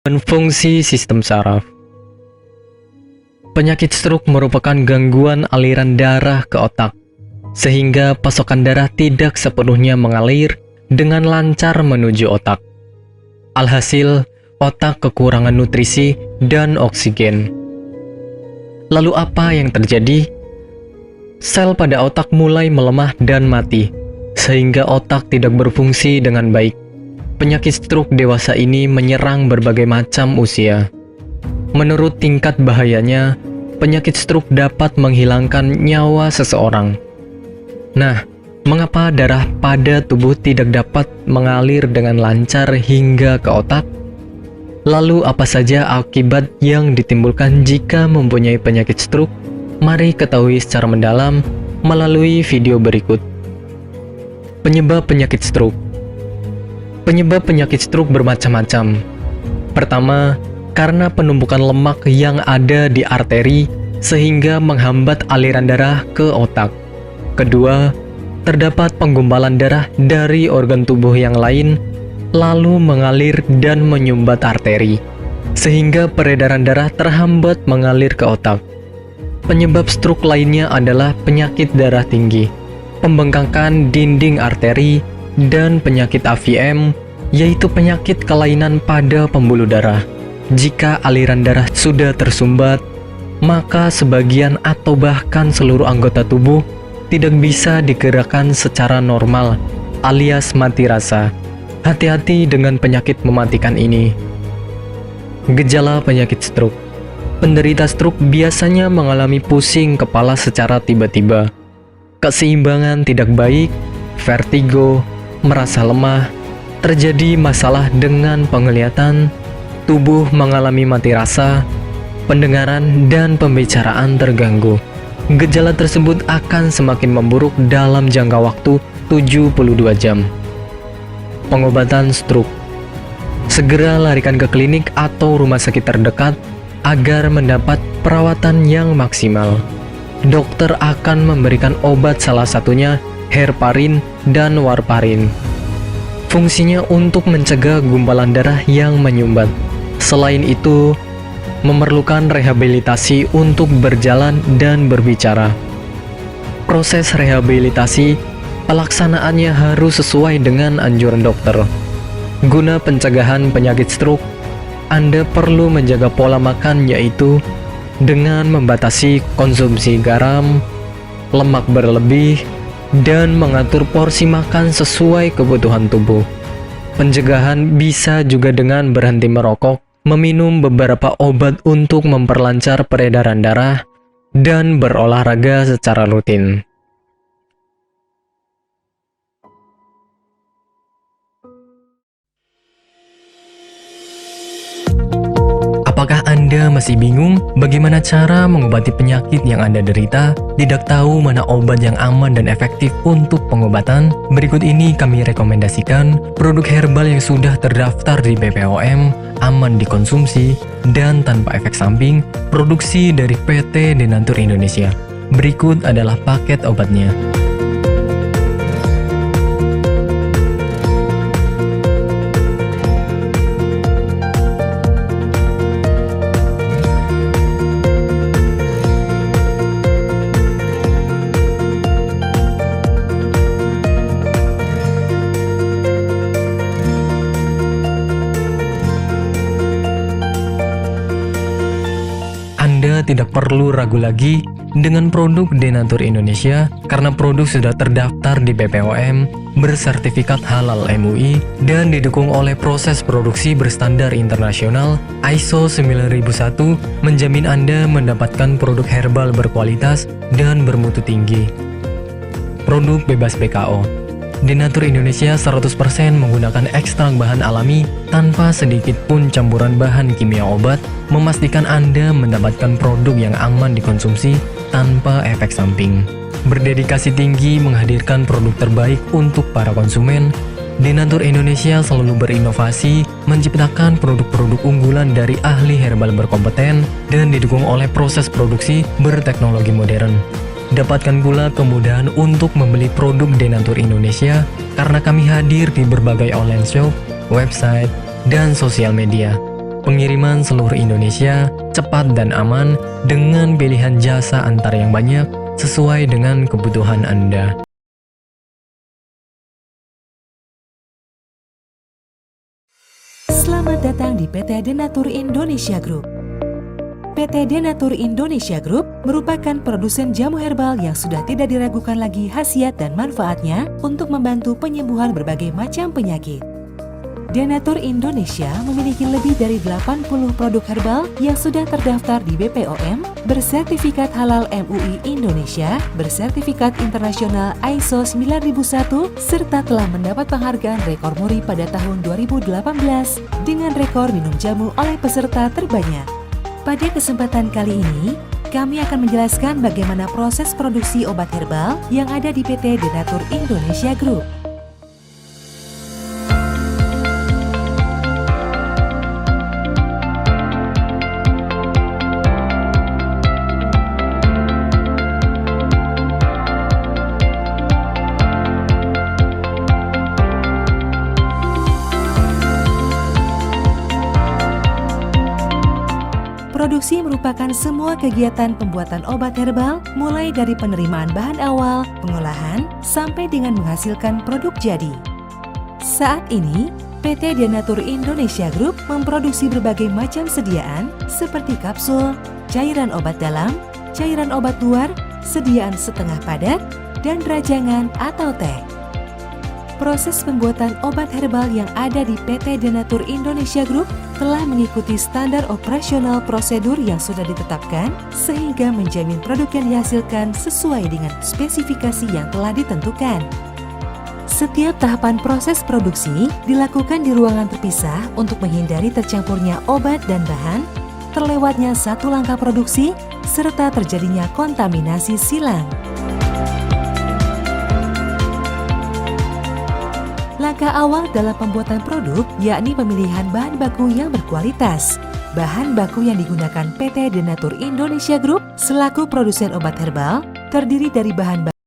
dan fungsi sistem saraf. Penyakit stroke merupakan gangguan aliran darah ke otak, sehingga pasokan darah tidak sepenuhnya mengalir dengan lancar menuju otak. Alhasil, otak kekurangan nutrisi dan oksigen. Lalu apa yang terjadi? Sel pada otak mulai melemah dan mati, sehingga otak tidak berfungsi dengan baik. Penyakit stroke dewasa ini menyerang berbagai macam usia. Menurut tingkat bahayanya, penyakit stroke dapat menghilangkan nyawa seseorang. Nah, mengapa darah pada tubuh tidak dapat mengalir dengan lancar hingga ke otak? Lalu apa saja akibat yang ditimbulkan jika mempunyai penyakit stroke? Mari ketahui secara mendalam melalui video berikut. Penyebab penyakit stroke. Penyebab penyakit stroke bermacam-macam. Pertama, karena penumpukan lemak yang ada di arteri sehingga menghambat aliran darah ke otak. Kedua, terdapat penggumpalan darah dari organ tubuh yang lain lalu mengalir dan menyumbat arteri, sehingga peredaran darah terhambat mengalir ke otak. Penyebab stroke lainnya adalah penyakit darah tinggi, pembengkakan dinding arteri, dan penyakit AVM, yaitu penyakit kelainan pada pembuluh darah. Jika aliran darah sudah tersumbat, maka sebagian atau bahkan seluruh anggota tubuh tidak bisa digerakkan secara normal, alias mati rasa. Hati-hati dengan penyakit mematikan ini. Gejala penyakit stroke. Penderita stroke biasanya mengalami pusing kepala secara tiba-tiba, keseimbangan tidak baik, vertigo, merasa lemah, terjadi masalah dengan penglihatan, tubuh mengalami mati rasa, pendengaran dan pembicaraan terganggu. Gejala tersebut akan semakin memburuk dalam jangka waktu 72 jam. Pengobatan stroke. Segera larikan ke klinik atau rumah sakit terdekat agar mendapat perawatan yang maksimal. Dokter akan memberikan obat, salah satunya heparin dan warfarin. Fungsinya untuk mencegah gumpalan darah yang menyumbat. Selain itu, memerlukan rehabilitasi untuk berjalan dan berbicara. Proses rehabilitasi, pelaksanaannya harus sesuai dengan anjuran dokter. Guna pencegahan penyakit stroke, Anda perlu menjaga pola makan, yaitu dengan membatasi konsumsi garam, lemak berlebih, dan mengatur porsi makan sesuai kebutuhan tubuh. Pencegahan bisa juga dengan berhenti merokok, meminum beberapa obat untuk memperlancar peredaran darah, dan berolahraga secara rutin. Apakah Anda masih bingung bagaimana cara mengobati penyakit yang Anda derita? Tidak tahu mana obat yang aman dan efektif untuk pengobatan? Berikut ini kami rekomendasikan produk herbal yang sudah terdaftar di BPOM, aman dikonsumsi, dan tanpa efek samping, produksi dari PT Denatur Indonesia. Berikut adalah paket obatnya. Anda tidak perlu ragu lagi dengan produk Denatur Indonesia karena produk sudah terdaftar di BPOM, bersertifikat halal MUI, dan didukung oleh proses produksi berstandar internasional ISO 9001, menjamin Anda mendapatkan produk herbal berkualitas dan bermutu tinggi. Produk bebas BKO. Denatur Indonesia 100% menggunakan ekstrak bahan alami tanpa sedikit pun campuran bahan kimia obat, memastikan Anda mendapatkan produk yang aman dikonsumsi tanpa efek samping. Berdedikasi tinggi menghadirkan produk terbaik untuk para konsumen, Denatur Indonesia selalu berinovasi, menciptakan produk-produk unggulan dari ahli herbal berkompeten dan didukung oleh proses produksi berteknologi modern. Dapatkan pula kemudahan untuk membeli produk Denatur Indonesia karena kami hadir di berbagai online shop, website, dan sosial media. Pengiriman seluruh Indonesia cepat dan aman dengan pilihan jasa antar yang banyak sesuai dengan kebutuhan Anda. Selamat datang di PT Denatur Indonesia Group. PT Denatur Indonesia Group merupakan produsen jamu herbal yang sudah tidak diragukan lagi khasiat dan manfaatnya untuk membantu penyembuhan berbagai macam penyakit. Denatur Indonesia memiliki lebih dari 80 produk herbal yang sudah terdaftar di BPOM, bersertifikat halal MUI Indonesia, bersertifikat internasional ISO 9001, serta telah mendapat penghargaan rekor muri pada tahun 2018 dengan rekor minum jamu oleh peserta terbanyak. Pada kesempatan kali ini, kami akan menjelaskan bagaimana proses produksi obat herbal yang ada di PT Denatur Indonesia Group. Produksi merupakan semua kegiatan pembuatan obat herbal, mulai dari penerimaan bahan awal, pengolahan, sampai dengan menghasilkan produk jadi. Saat ini, PT Denatur Indonesia Group memproduksi berbagai macam sediaan seperti kapsul, cairan obat dalam, cairan obat luar, sediaan setengah padat, dan rajangan atau teh. Proses pembuatan obat herbal yang ada di PT Denatur Indonesia Group telah mengikuti standar operasional prosedur yang sudah ditetapkan sehingga menjamin produk yang dihasilkan sesuai dengan spesifikasi yang telah ditentukan. Setiap tahapan proses produksi dilakukan di ruangan terpisah untuk menghindari tercampurnya obat dan bahan, terlewatnya satu langkah produksi, serta terjadinya kontaminasi silang. Langkah awal dalam pembuatan produk yakni pemilihan bahan baku yang berkualitas. Bahan baku yang digunakan PT Denatur Indonesia Group selaku produsen obat herbal terdiri dari bahan baku